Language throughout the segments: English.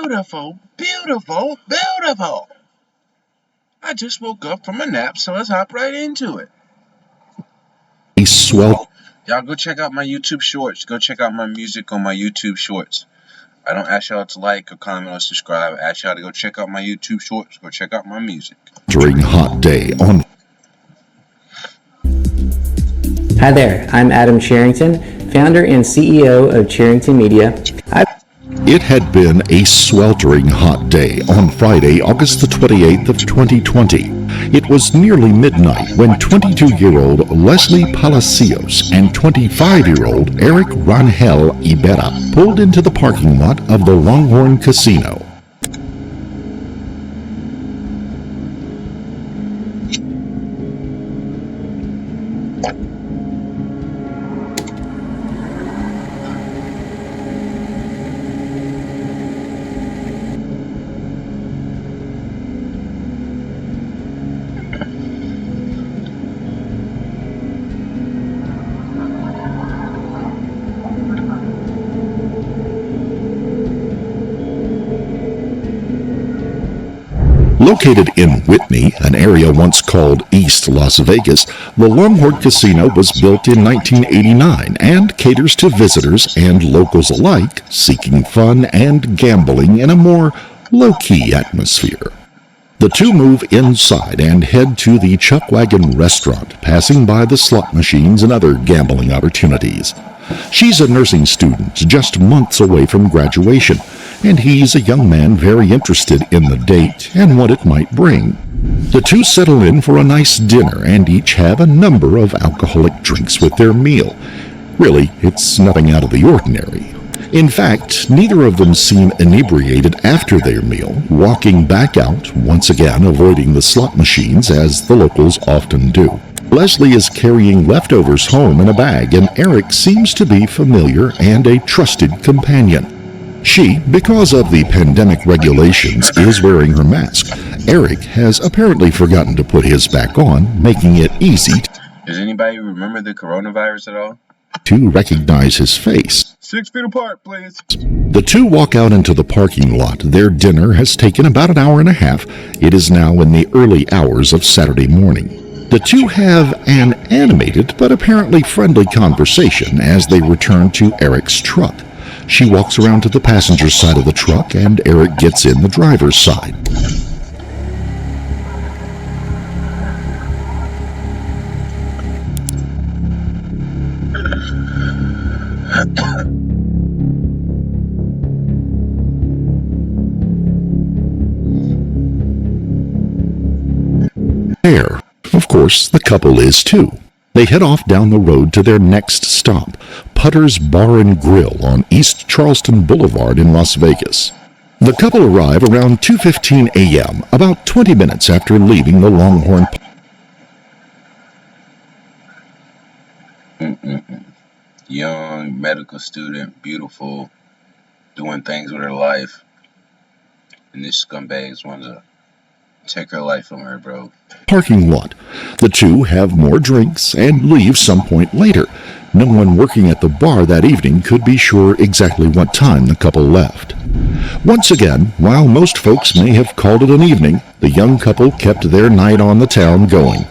beautiful, beautiful, beautiful. I just woke up from a nap, so let's hop right into it. Y'all go check out my YouTube shorts. Go check out my music on my YouTube shorts. I don't ask y'all to like or comment or subscribe. I ask y'all to go check out my YouTube shorts. Go check out my music. During hot day on. Hi there, I'm Adam Charrington, founder and CEO of Charrington Media. It had been a sweltering hot day on Friday, August the 28th of 2020. It was nearly midnight when 22-year-old Leslie Palacios and 25-year-old Erick Rangel-Ibarra pulled into the parking lot of the Longhorn Casino. Located in Whitney, an area once called East Las Vegas, the Longhorn Casino was built in 1989 and caters to visitors and locals alike seeking fun and gambling in a more low-key atmosphere. The two move inside and head to the Chuckwagon restaurant, passing by the slot machines and other gambling opportunities. She's a nursing student just months away from graduation, and he's a young man very interested in the date and what it might bring. The two settle in for a nice dinner and each have a number of alcoholic drinks with their meal. Really, it's nothing out of the ordinary. In fact, neither of them seem inebriated after their meal, walking back out, once again avoiding the slot machines as the locals often do. Leslie is carrying leftovers home in a bag, and Erick seems to be familiar and a trusted companion. She, because of the pandemic regulations, is wearing her mask. Erick has apparently forgotten to put his back on, making it easy. Does anybody remember the coronavirus at all? To recognize his face. 6 feet apart, please. The two walk out into the parking lot. Their dinner has taken about an hour and a half. It is now in the early hours of Saturday morning. The two have an animated but apparently friendly conversation as they return to Erick's truck. She walks around to the passenger side of the truck and Erick gets in the driver's side. There, of course, the couple is too. They head off down the road to their next stop, Putter's Bar and Grill on East Charleston Boulevard in Las Vegas. The couple arrive around 2:15 a.m., about 20 minutes after leaving the Longhorn. Young medical student, beautiful, doing things with her life. And this scumbag's want to take her life from her, bro. Parking lot. The two have more drinks and leave some point later. No one working at the bar that evening could be sure exactly what time the couple left. Once again, while most folks may have called it an evening, the young couple kept their night on the town going.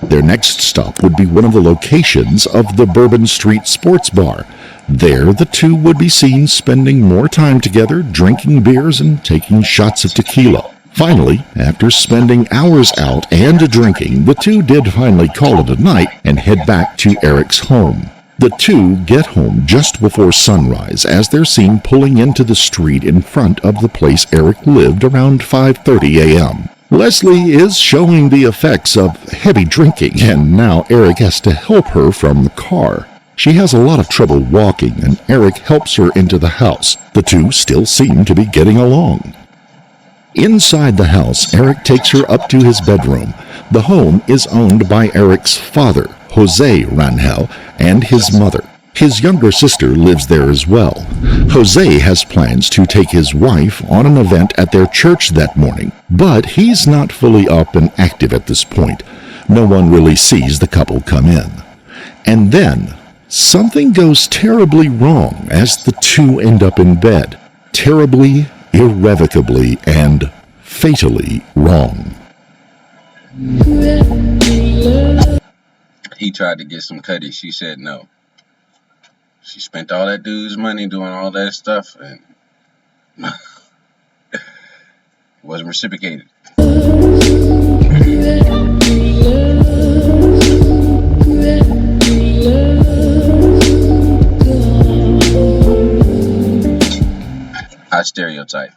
Their next stop would be one of the locations of the Bourbon Street Sports Bar. There, the two would be seen spending more time together, drinking beers and taking shots of tequila. Finally, after spending hours out and drinking, the two did finally call it a night and head back to Erick's home. The two get home just before sunrise as they're seen pulling into the street in front of the place Erick lived around 5:30 a.m. Leslie is showing the effects of heavy drinking, and now Erick has to help her from the car. She has a lot of trouble walking, and Erick helps her into the house. The two still seem to be getting along. Inside the house, Erick takes her up to his bedroom. The home is owned by Erick's father, Jose Rangel, and his mother. His younger sister lives there as well. Jose has plans to take his wife on an event at their church that morning, but he's not fully up and active at this point. No one really sees the couple come in. And then, something goes terribly wrong as the two end up in bed. Terribly irrevocably and fatally wrong. He tried to get some cutty. She said no. She spent all that dude's money doing all that stuff and wasn't reciprocated. I stereotype.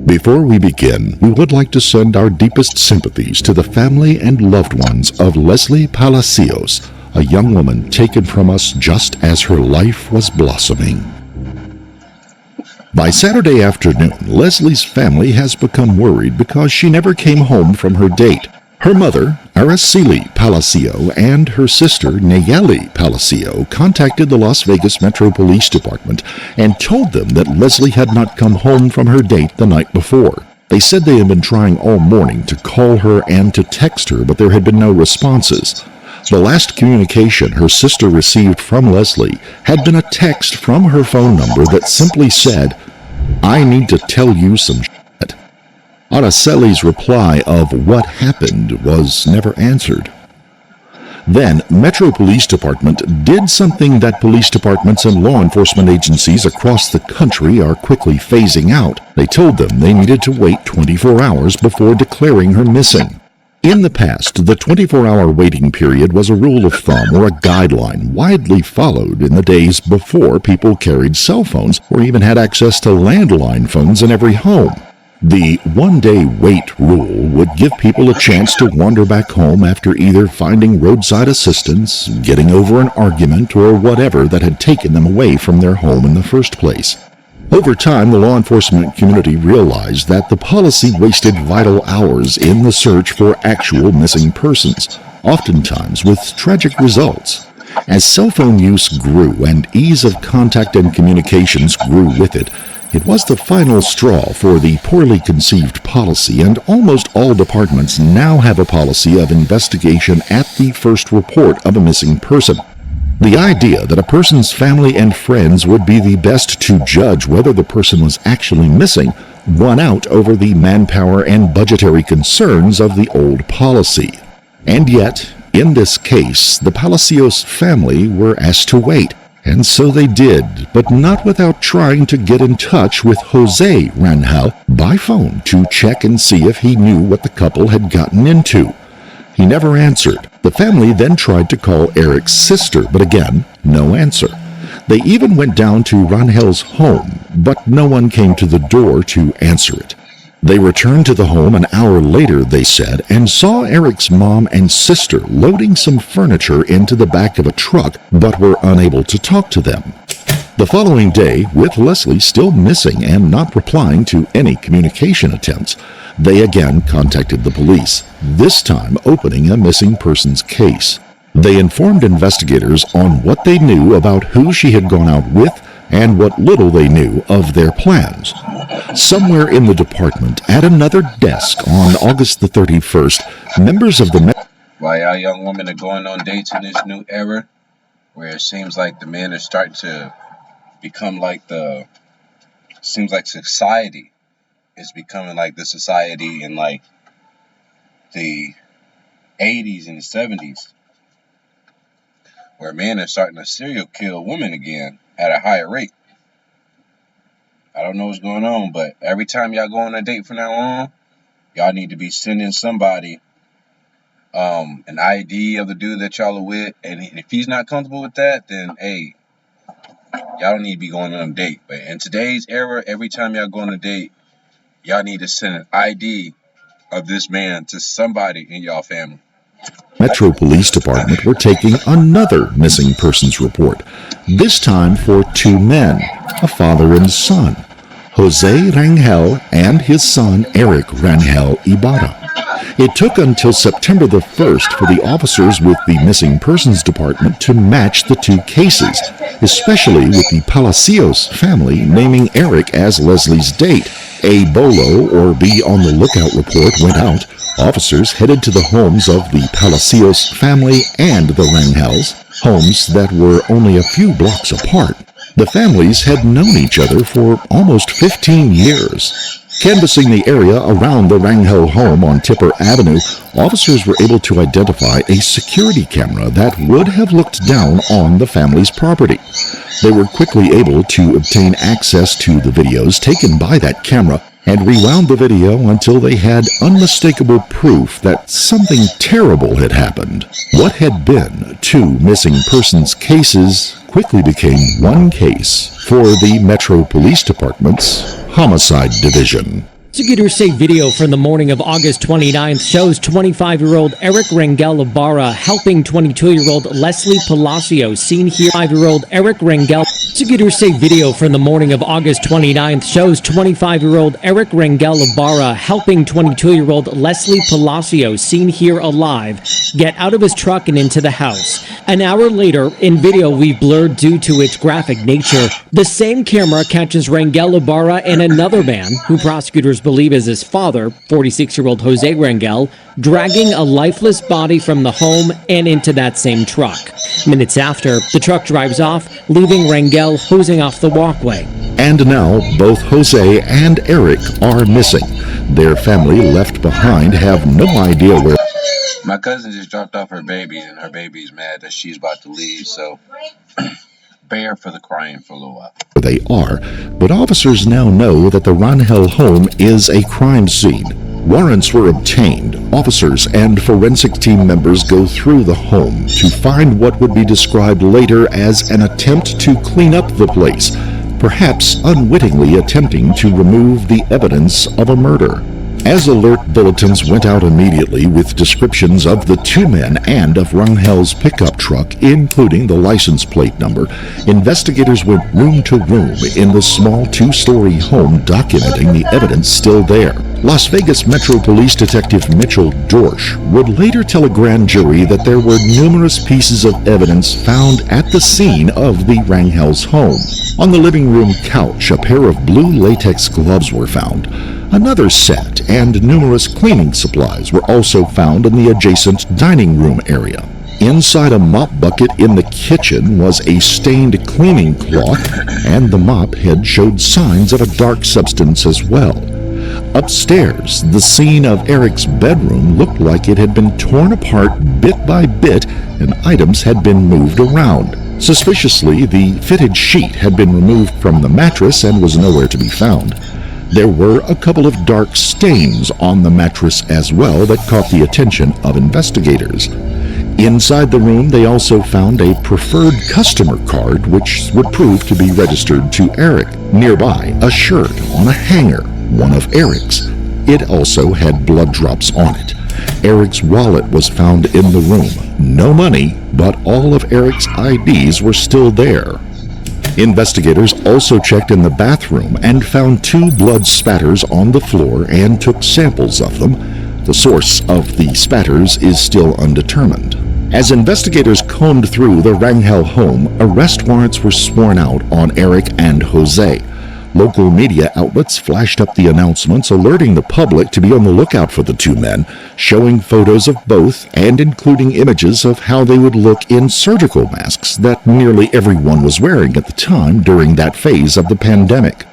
Before we begin, we would like to send our deepest sympathies to the family and loved ones of Leslie Palacios, a young woman taken from us just as her life was blossoming. By Saturday afternoon, Leslie's family has become worried because she never came home from her date. Her mother, Araceli Palacio, and her sister, Nayeli Palacio, contacted the Las Vegas Metro Police Department and told them that Leslie had not come home from her date the night before. They said they had been trying all morning to call her and to text her, but there had been no responses. The last communication her sister received from Leslie had been a text from her phone number that simply said, "I need to tell you some shit." Araceli's reply of what happened was never answered. Then, Metro Police Department did something that police departments and law enforcement agencies across the country are quickly phasing out. They told them they needed to wait 24 hours before declaring her missing. In the past, the 24-hour waiting period was a rule of thumb or a guideline widely followed in the days before people carried cell phones or even had access to landline phones in every home. The one-day wait rule would give people a chance to wander back home after either finding roadside assistance, getting over an argument, or whatever that had taken them away from their home in the first place. Over time, the law enforcement community realized that the policy wasted vital hours in the search for actual missing persons, oftentimes with tragic results. As cell phone use grew and ease of contact and communications grew with it, it was the final straw for the poorly conceived policy, and almost all departments now have a policy of investigation at the first report of a missing person. The idea that a person's family and friends would be the best to judge whether the person was actually missing won out over the manpower and budgetary concerns of the old policy. And yet, in this case, the Palacios family were asked to wait. And so they did, but not without trying to get in touch with Jose Rangel by phone to check and see if he knew what the couple had gotten into. He never answered. The family then tried to call Eric's sister, but again, no answer. They even went down to Rangel's home, but no one came to the door to answer it. They returned to the home an hour later, they said, and saw Eric's mom and sister loading some furniture into the back of a truck, but were unable to talk to them. The following day, with Leslie still missing and not replying to any communication attempts, they again contacted the police, this time opening a missing persons case. They informed investigators on what they knew about who she had gone out with and what little they knew of their plans. Somewhere in the department, at another desk on August the 31st, members of the... Why y'all young women are going on dates in this new era, where it seems like the men are starting to become like seems like society is becoming like the society in like the 80s and the 70s, where men are starting to serial kill women again at a higher rate. I don't know what's going on, but every time y'all go on a date from now on, y'all need to be sending somebody an ID of the dude that y'all are with, and if he's not comfortable with that, then hey, y'all don't need to be going on a date. But in today's era, every time y'all go on a date, y'all need to send an ID of this man to somebody in y'all family. Metro Police Department were taking another missing persons report, this time for two men, a father and son, Jose Rangel and his son Erick Rangel-Ibarra. It took until September the 1st for the officers with the Missing Persons Department to match the two cases, especially with the Palacios family naming Eric as Leslie's date. A BOLO, or Be on the Lookout report, went out. Officers headed to the homes of the Palacios family and the Rangels, homes that were only a few blocks apart. The families had known each other for almost 15 years. Canvassing the area around the Rangel home on Tipper Avenue, officers were able to identify a security camera that would have looked down on the family's property. They were quickly able to obtain access to the videos taken by that camera and rewound the video until they had unmistakable proof that something terrible had happened. What had been 2 missing persons cases quickly became one case for the Metro Police Department's Homicide Division. Prosecutors say video from the morning of August 29th shows 25-year-old Erick Rangel-Ibarra helping 22-year-old Leslie Palacios, seen here. 5-year-old Erick Rangel. Prosecutors say video from the morning of August 29th shows 25-year-old Erick Rangel-Ibarra helping 22-year-old Leslie Palacios, seen here alive, get out of his truck and into the house. An hour later, in video we've blurred due to its graphic nature, the same camera catches Rangel-Ibarra and another man, who prosecutors believe is his father, 46-year-old Jose Rangel, dragging a lifeless body from the home and into that same truck. Minutes after, the truck drives off, leaving Rangel hosing off the walkway. And now, both Jose and Erick are missing. Their family left behind have no idea where. My cousin just dropped off her baby, and her baby's mad that she's about to leave, so bear for the crying for a little while. They are, but officers now know that the Rangel home is a crime scene. Warrants were obtained. Officers and forensic team members go through the home to find what would be described later as an attempt to clean up the place, perhaps unwittingly attempting to remove the evidence of a murder. As alert bulletins went out immediately with descriptions of the 2 men and of Rangel's pickup truck, including the license plate number, investigators went room to room in the small 2-story home, documenting the evidence still there. Las Vegas Metro Police Detective Mitchell Dorsch would later tell a grand jury that there were numerous pieces of evidence found at the scene of the Rangel's home. On the living room couch, a pair of blue latex gloves were found. Another set and numerous cleaning supplies were also found in the adjacent dining room area. Inside a mop bucket in the kitchen was a stained cleaning cloth, and the mop head showed signs of a dark substance as well. Upstairs, the scene of Erick's bedroom looked like it had been torn apart bit by bit, and items had been moved around. Suspiciously, the fitted sheet had been removed from the mattress and was nowhere to be found. There were a couple of dark stains on the mattress as well that caught the attention of investigators. Inside the room, they also found a preferred customer card which would prove to be registered to Erick. Nearby, a shirt on a hanger, one of Erick's. It also had blood drops on it. Erick's wallet was found in the room. No money, but all of Erick's IDs were still there. Investigators also checked in the bathroom and found 2 blood spatters on the floor and took samples of them. The source of the spatters is still undetermined. As investigators combed through the Rangel home, arrest warrants were sworn out on Erick and Jose. Local media outlets flashed up the announcements alerting the public to be on the lookout for the 2 men, showing photos of both and including images of how they would look in surgical masks that nearly everyone was wearing at the time during that phase of the pandemic.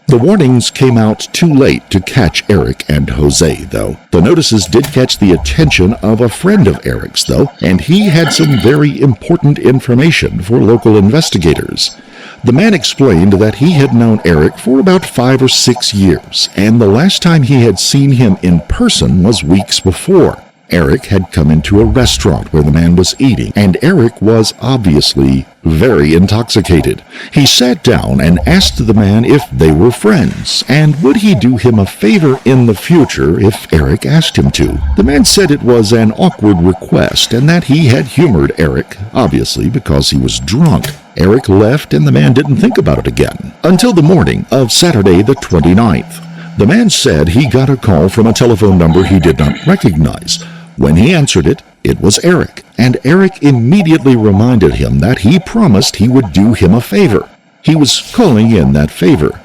The warnings came out too late to catch Erick and Jose, though. The notices did catch the attention of a friend of Erick's, though, and he had some very important information for local investigators. The man explained that he had known Erick for about 5 or 6 years, and the last time he had seen him in person was weeks before. Erick had come into a restaurant where the man was eating, and Erick was obviously very intoxicated. He sat down and asked the man if they were friends, and would he do him a favor in the future if Erick asked him to. The man said it was an awkward request, and that he had humored Erick, obviously because he was drunk. Erick left, and the man didn't think about it again, until the morning of Saturday the 29th. The man said he got a call from a telephone number he did not recognize. When he answered it, it was Erick, and Erick immediately reminded him that he promised he would do him a favor. He was calling in that favor.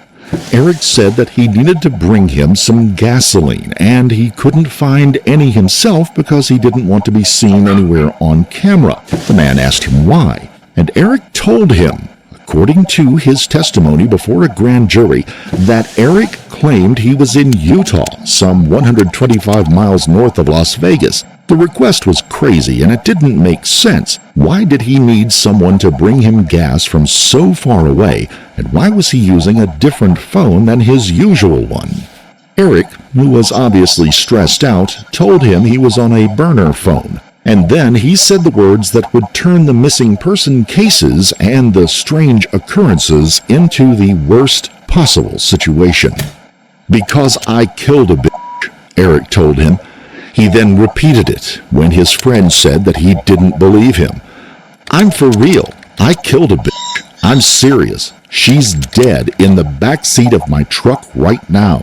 Erick said that he needed to bring him some gasoline, and he couldn't find any himself because he didn't want to be seen anywhere on camera. The man asked him why, and Erick told him, according to his testimony before a grand jury, that Erick claimed he was in Utah, some 125 miles north of Las Vegas. The request was crazy and it didn't make sense. Why did he need someone to bring him gas from so far away, and why was he using a different phone than his usual one? Erick, who was obviously stressed out, told him he was on a burner phone. And then he said the words that would turn the missing person cases and the strange occurrences into the worst possible situation. "Because I killed a bitch," Erick told him. He then repeated it when his friend said that he didn't believe him. "I'm for real. I killed a bitch. I'm serious. She's dead in the back seat of my truck right now."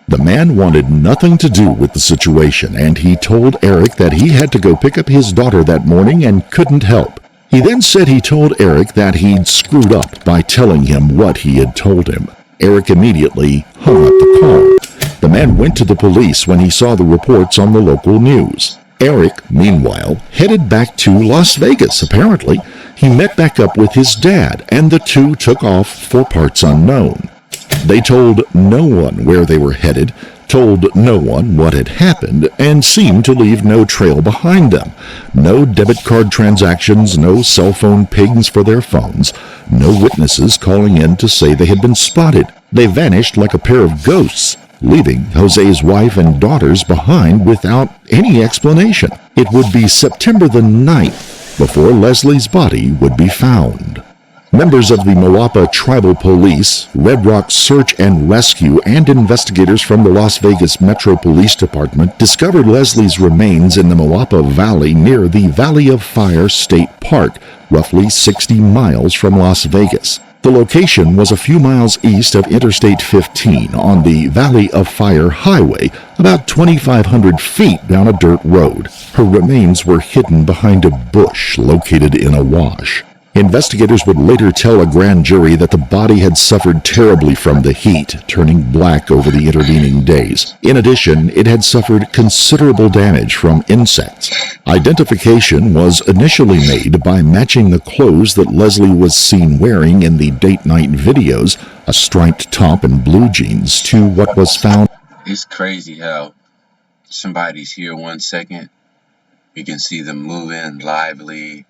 The man wanted nothing to do with the situation, and he told Erick that he had to go pick up his daughter that morning and couldn't help. He then said he told Erick that he'd screwed up by telling him what he had told him. Erick immediately hung up the call. The man went to the police when he saw the reports on the local news. Erick, meanwhile, headed back to Las Vegas, apparently. He met back up with his dad, and the two took off for parts unknown. They told no one where they were headed, told no one what had happened, and seemed to leave no trail behind them. No debit card transactions, no cell phone pings for their phones, no witnesses calling in to say they had been spotted. They vanished like a pair of ghosts, leaving Jose's wife and daughters behind without any explanation. It would be September the 9th before Leslie's body would be found. Members of the Moapa Tribal Police, Red Rock Search and Rescue, and investigators from the Las Vegas Metro Police Department discovered Leslie's remains in the Moapa Valley near the Valley of Fire State Park, roughly 60 miles from Las Vegas. The location was a few miles east of Interstate 15 on the Valley of Fire Highway, about 2,500 feet down a dirt road. Her remains were hidden behind a bush located in a wash. Investigators would later tell a grand jury that the body had suffered terribly from the heat, turning black over the intervening days. In addition, it had suffered considerable damage from insects. Identification was initially made by matching the clothes that Leslie was seen wearing in the date-night videos, a striped top and blue jeans, to what was found. It's crazy how somebody's here 1 second, you can see them moving, lively,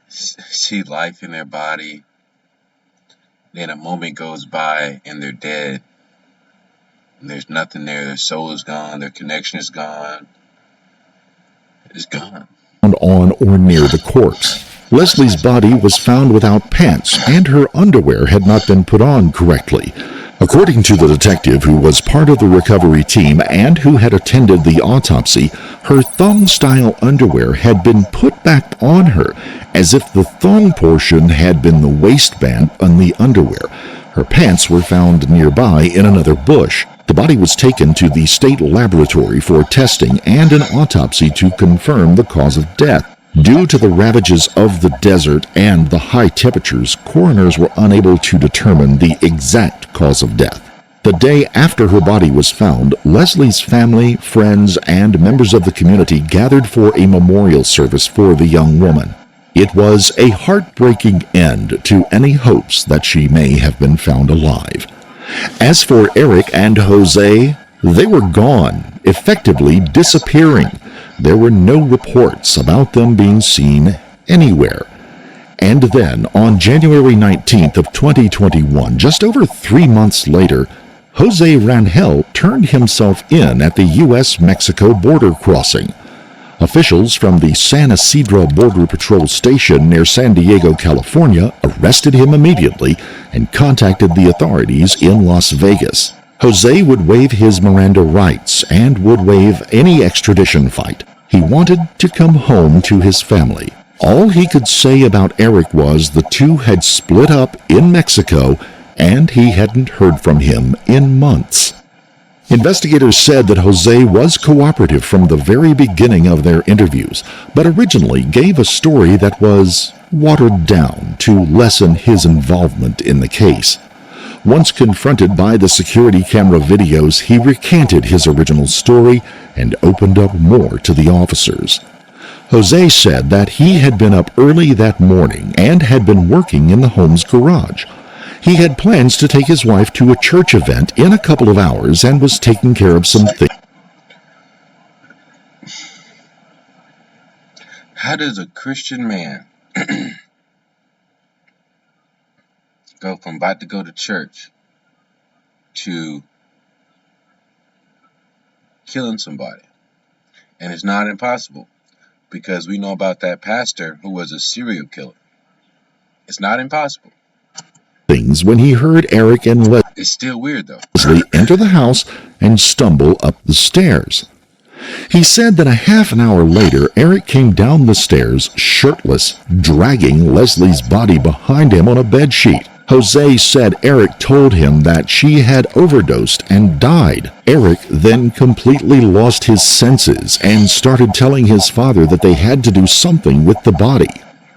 see life in their body, then a moment goes by and they're dead, and there's nothing there. Their soul is gone, their connection is gone. It's gone. On or near the corpse. Leslie's body was found without pants, and her underwear had not been put on correctly. According to the detective who was part of the recovery team and who had attended the autopsy, her thong-style underwear had been put back on her, as if the thong portion had been the waistband on the underwear. Her pants were found nearby in another bush. The body was taken to the state laboratory for testing and an autopsy to confirm the cause of death. Due to the ravages of the desert and the high temperatures, coroners were unable to determine the exact cause of death. The day after her body was found, Leslie's family, friends, and members of the community gathered for a memorial service for the young woman. It was a heartbreaking end to any hopes that she may have been found alive. As for Erick and Jose, they were gone, effectively disappearing. There were no reports about them being seen anywhere. And then, on January 19th of 2021, just over 3 months later, Jose Rangel turned himself in at the U.S.-Mexico border crossing. Officials from the San Isidro Border Patrol Station near San Diego, California, arrested him immediately and contacted the authorities in Las Vegas. Jose would waive his Miranda rights and would waive any extradition fight. He wanted to come home to his family. All he could say about Erick was the two had split up in Mexico and he hadn't heard from him in months. Investigators said that Jose was cooperative from the very beginning of their interviews, but originally gave a story that was watered down to lessen his involvement in the case. Once confronted by the security camera videos, he recanted his original story and opened up more to the officers. Jose said that he had been up early that morning and had been working in the home's garage. He had plans to take his wife to a church event in a couple of hours and was taking care of some things. How does a Christian man go from about to go to church to killing somebody? And it's not impossible, because we know about that pastor who was a serial killer. It's not impossible. Things when he heard Eric and It's still weird though. Leslie enter the house and stumble up the stairs. He said that a half an hour later, Eric came down the stairs shirtless, dragging Leslie's body behind him on a bedsheet. Jose said Eric told him that she had overdosed and died. Eric then completely lost his senses and started telling his father that they had to do something with the body.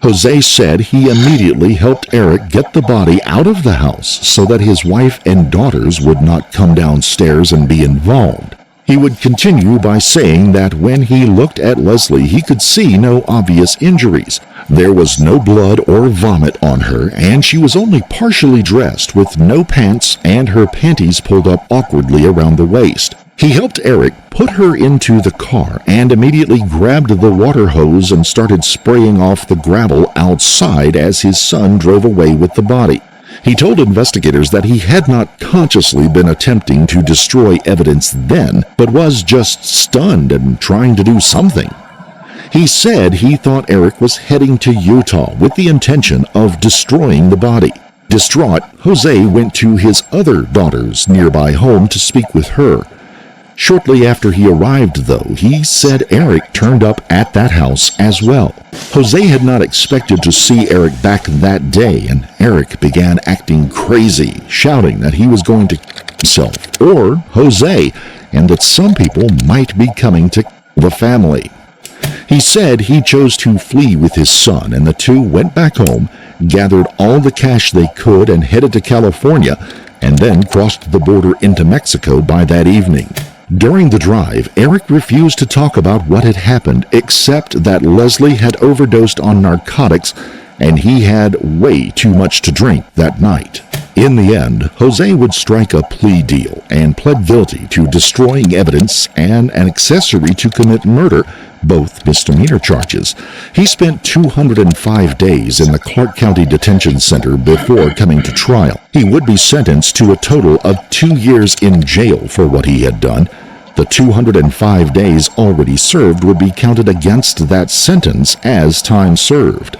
Jose said he immediately helped Eric get the body out of the house so that his wife and daughters would not come downstairs and be involved. He would continue by saying that when he looked at Leslie, he could see no obvious injuries. There was no blood or vomit on her, and she was only partially dressed with no pants and her panties pulled up awkwardly around the waist. He helped Eric put her into the car and immediately grabbed the water hose and started spraying off the gravel outside as his son drove away with the body. He told investigators that he had not consciously been attempting to destroy evidence then, but was just stunned and trying to do something. He said he thought Eric was heading to Utah with the intention of destroying the body. Distraught, Jose went to his other daughter's nearby home to speak with her. Shortly after he arrived, though, he said Eric turned up at that house as well. Jose had not expected to see Eric back that day, and Eric began acting crazy, shouting that he was going to kill himself, or Jose, and that some people might be coming to kill the family. He said he chose to flee with his son, and the two went back home, gathered all the cash they could, and headed to California, and then crossed the border into Mexico by that evening. During the drive, Eric refused to talk about what had happened, except that Leslie had overdosed on narcotics and he had way too much to drink that night. In the end, Jose would strike a plea deal and pled guilty to destroying evidence and an accessory to commit murder, both misdemeanor charges. He spent 205 days in the Clark County Detention Center before coming to trial. He would be sentenced to a total of 2 years in jail for what he had done. The 205 days already served would be counted against that sentence as time served.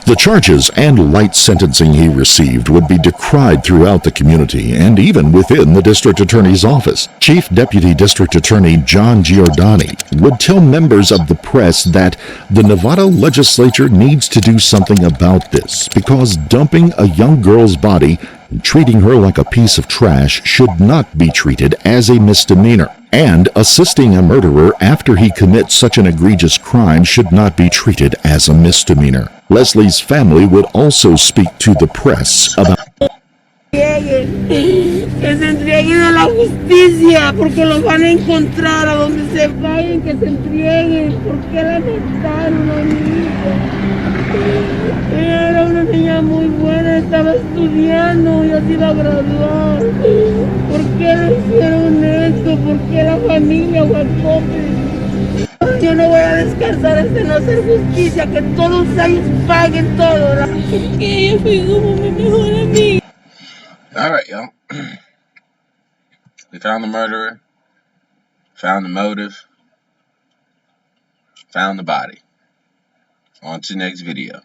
The charges and light sentencing he received would be decried throughout the community and even within the district attorney's office. Chief Deputy District Attorney John Giordani would tell members of the press that the Nevada legislature needs to do something about this because dumping a young girl's body and treating her like a piece of trash should not be treated as a misdemeanor. And assisting a murderer after he commits such an egregious crime should not be treated as a misdemeanor. Leslie's family would also speak to the press about Que se entreguen a la justicia porque los van a encontrar a donde se vayan, que se entreguen. ¿Por qué la mataron a mi hija? Ella era una niña muy buena, estaba estudiando, ya se iba a graduar. ¿Por qué le hicieron esto? ¿Por qué la familia aguantó? Yo no voy a descansar hasta no hacer justicia, que todos ellos paguen todo. Porque ella fue como mi mejor amiga. All right, y'all. We found the murderer, found the motive, found the body. On to the next video.